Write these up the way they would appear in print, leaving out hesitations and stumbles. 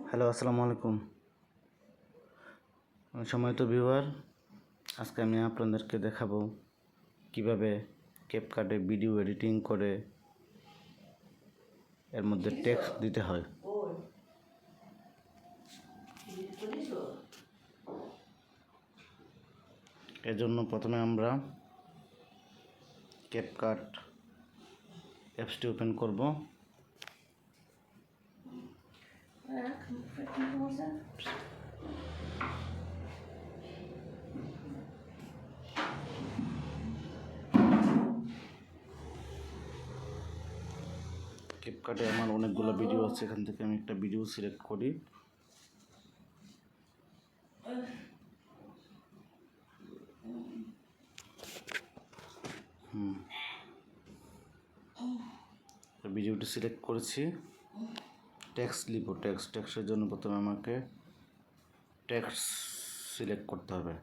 Hello, আসসালামু আলাইকুম। সম্মানিত ভিউয়ার, আজকে আমি আপনাদেরকে দেখাবো কিভাবে ক্যাপকাটে ভিডিও এডিটিং করে এর মধ্যে টেক্সট দিতে হয়। এর জন্য প্রথমে আমরা ক্যাপকাট অ্যাপসটি ওপেন করব। ক্যাপকাটে আমার অনেকগুলো ভিডিও আছে, এখান থেকে আমি একটা ভিডিও সিলেক্ট করি। ভিডিওটি সিলেক্ট করেছি। টেক্সট লিখব। টেক্সটের জন্য প্রথমে আমাকে টেক্সট সিলেক্ট করতে হবে।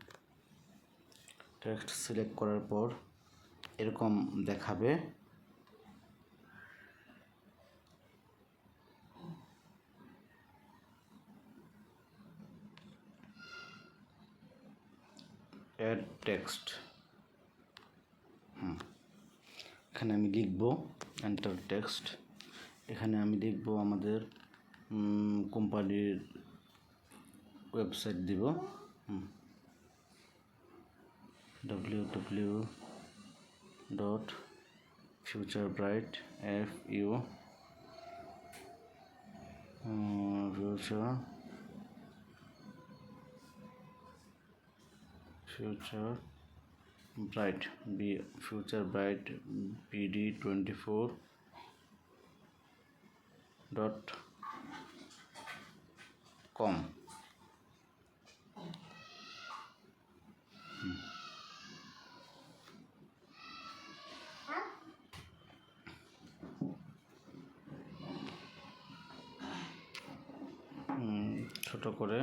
টেক্সট সিলেক্ট করার পর এরকম দেখাবে। Add text. এখানে আমি লিখব এন্টার টেক্সট। এখানে আমি লিখব আমাদের কোম্পানির ওয়েবসাইট দিব। www.futurebright futurebright bd24.com। ছোট করে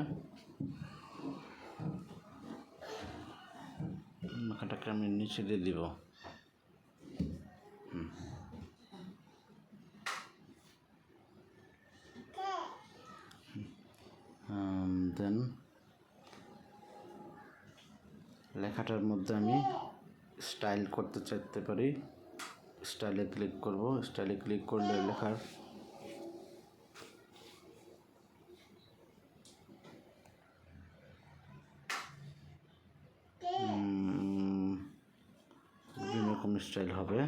মাথাটাকে আমি নিচে দিয়ে দিব। দেন লেখাটার মধ্যে আমি স্টাইল করতে চাইতে পারি। স্টাইলে ক্লিক করব। স্টাইলে ক্লিক করলে লেখার বিভিন্ন রকম স্টাইল হবে।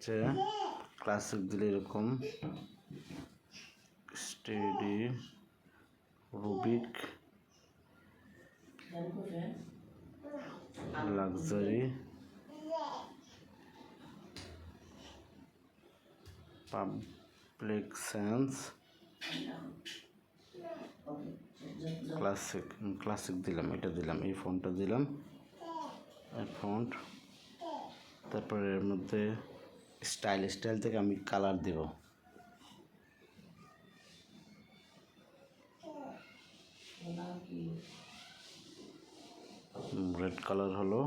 হচ্ছে ক্লাসিক দিলে এরকম, steady, Rubik, luxury, public sense, classic দিলাম, এটা দিলাম, এই ফন্টটা দিলাম, এই ফন্ট। তারপরে এর মধ্যে স্টাইল থেকে আমি কালার দেব। রেড কালার হলো।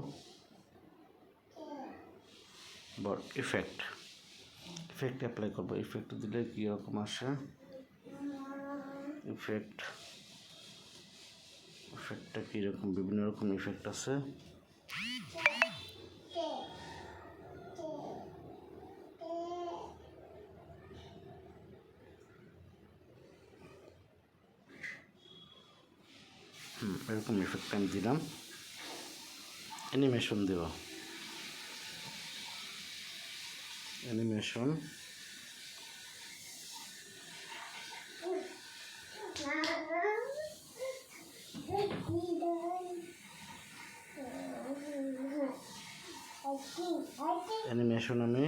ইফেক্ট অ্যাপ্লাই করব। ইফেক্ট দিলে কীরকম আসে, ইফেক্টটা কীরকম, বিভিন্ন রকম ইফেক্ট আছে। এরকম ইফেক্ট আমি দিলাম। অ্যানিমেশন দেব। অ্যানিমেশন আমি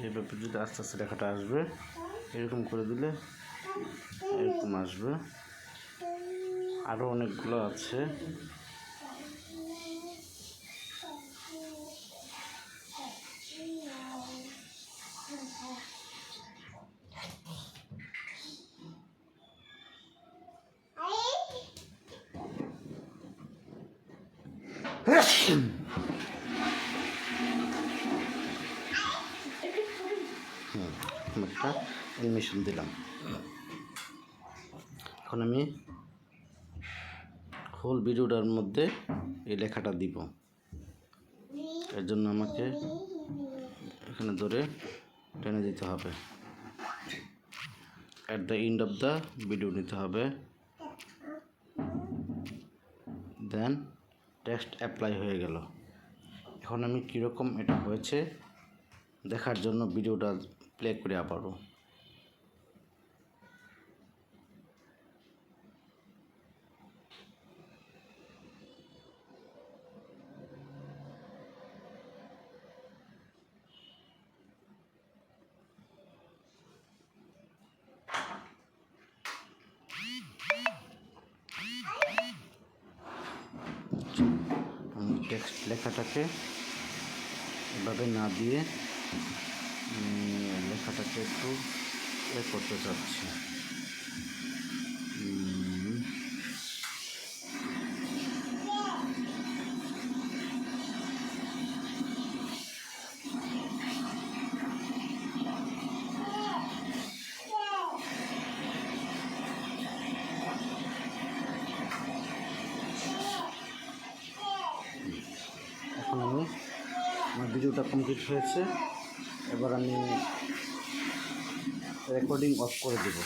এইভাবে যদি আস্তে আস্তে লেখাটা আসবে, এরকম করে দিলে এরকম আসবে। আরও অনেকগুলো আছে। একটা অ্যানিমেশন দিলাম। এখন আমি হোল ভিডিওটার মধ্যে এই লেখাটা দিব। এর জন্য আমাকে এখানে ধরে টেনে দিতে হবে। At the end of the video নিতে হবে, দেন টেক্সট অ্যাপ্লাই হয়ে গেল। এখন আমি কীরকম এটা হয়েছে দেখার জন্য ভিডিওটা প্লে করে আবারও। আমি টেক্সট লেখাটাকে এভাবে না দিয়ে লেখাটাকে একটু করতে চাচ্ছি। এখন আমার ভিডিওটা কমপ্লিট হয়েছে। এবার আমি রেকর্ডিং অফ করে দেব।